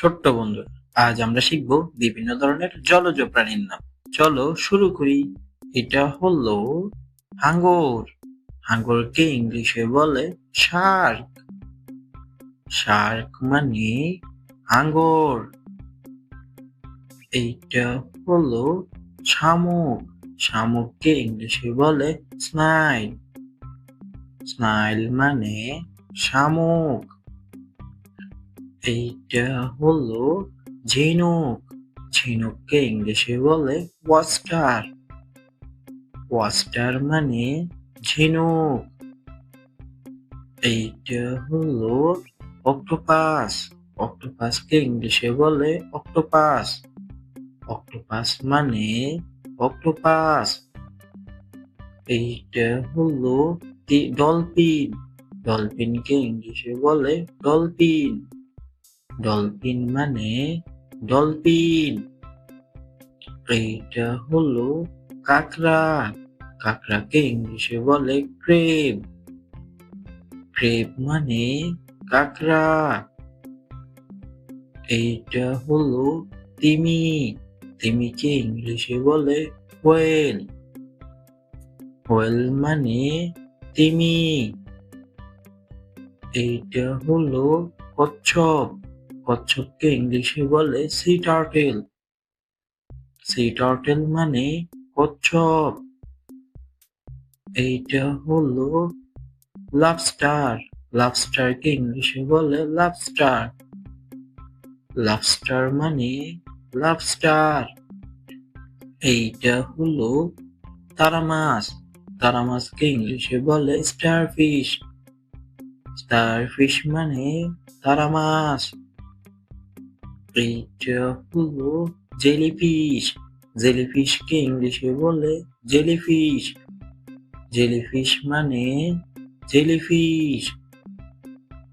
ছোট্ট বন্ধু, আজ আমরা শিখব বিভিন্ন ধরনের জলজ প্রাণীর নাম। চলো শুরু করি। এটা হলো হাঙ্গর। হাঙ্গরকে ইংলিশে বলে শার্ক। শার্ক মানে হাঙ্গর। এইটা হলো শামুক। শামুককে ইংলিশে বলে স্নাইল। স্নাইল মানে শামুক। এইটা হলো ঝিনুক। ঝিনুককে ইংলিশে বলে ওয়াস্টার। ওয়াস্টার মানে ঝিনুক। এইটা হলো অক্টোপাস। অক্টোপাসকে ইংলিশে বলে অক্টোপাস। অক্টোপাস মানে অক্টোপাস। এইটা হলো ডলফিন। ডলফিনকে ইংলিশে বলে ডলফিন। ডলফিন মানে ডলফিন। এইটা হলো কাঁকড়া। কাঁকড়াকে ইংলিশে বলে ক্রেব। ক্রেব মানে কাঁকড়া। এইটা হলো তিমি। তিমিকে ইংলিশে বলে হোয়েল। হোয়েল মানে তিমি। এইটা হলো কচ্ছপ। কচ্ছপকে ইংলিশে বলে সি টার্টেল। সি টার্টেল মানে কচ্ছপ। এইটা হলো লবস্টার। লবস্টারকে ইংলিশে বলে লবস্টার। লবস্টার মানে লবস্টার। এইটা হলো তারা মাছ। তারা মাছকে ইংলিশে বলে স্টারফিশ। স্টারফিশ মানে তারা মাছ। এইটা হলো জেলিফিশ। জেলিফিশকে ইংলিশে বলে জেলিফিশ। জেলিফিশ মানে জেলিফিশ।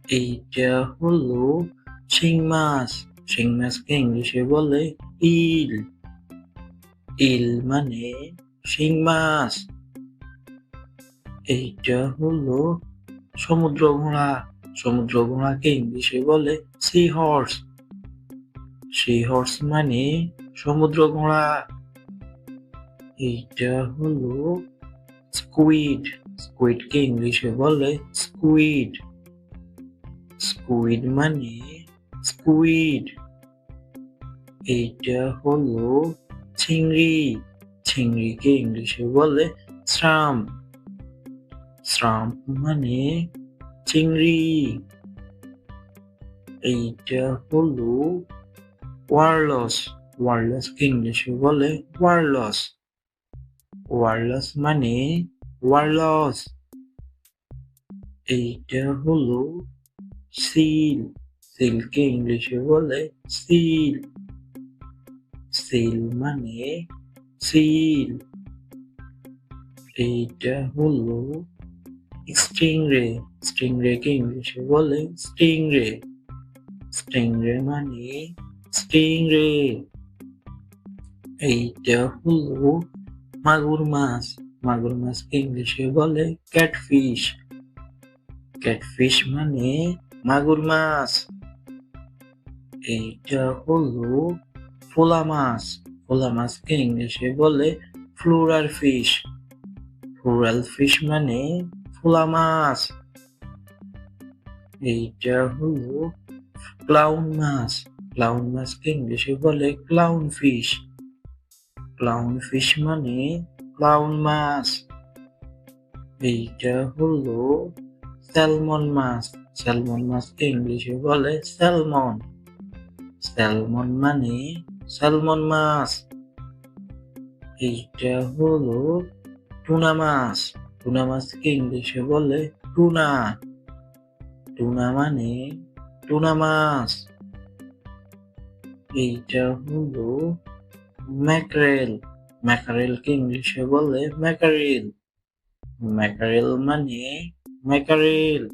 এইটা হলো শিং মাছ। শিং মাছকে ইংলিশে বলে ইল। ইল মানে শিং মাছ। এইটা হলো সমুদ্র ঘোড়া। সমুদ্র ঘোড়াকে ইংলিশে বলে সি হর্স। সি হর্স মানে সমুদ্র ঘোড়া। এইটা হলো স্কুইড। স্কুইডকে ইংলিশে বলে স্কুইড। স্কুইড মানে স্কুইড। এইটা হলো চিংড়ি। চিংড়িকে ইংলিশে বলে শ্রাম্প। শ্রাম্প মানে চিংড়ি। এইটা হলো ওয়ারলস। ওয়ারলসকে ইংলিশে বলে ওয়ারলস। ওয়ারলস মানে ওয়ারলস। এইটা হলো সিল। সিলকে ইংলিশে বলে সিল। সিল মানে সিল। এইটা হলো স্টিংরে। স্টিংরেকে ইংলিশে বলে স্টিংরে। স্টিংরে মানে স্টিংরে। এইটা হলো মাগুর মাছ। মাগুর মাছকে ইংলিশে বলে ক্যাটফিশ। ক্যাটফিশ মানে মাগুর মাছ। এইটা হলো ফোলা মাছ। ফোলা মাছকে ইংলিশে বলে ফ্লোরাল ফিশ। ফ্লোরাল ফিশ মানে ফোলা মাছ। এইটা হলো ক্লাউন মাছ। ক্লাউন মাছকে ইংলিশে বলে ক্লাউন ফিশ। ক্লাউন ফিশ মানে ক্লাউন মাছ। এইটা হলো স্যালমন মাছ। স্যালমন মাছকে ইংলিশে বলে স্যালমন। স্যালমন মানে স্যালমন মাছ। এইটা হলো টুনা মাছ। টুনা মাছকে ইংলিশে বলে টুনা। টুনা মানে টুনা মাছ। এইটা হলো ম্যাকরেল। ম্যাকারেলকে ইংলিশে বলে ম্যাকারেল। ম্যাকারেল মানে ম্যাকারেল।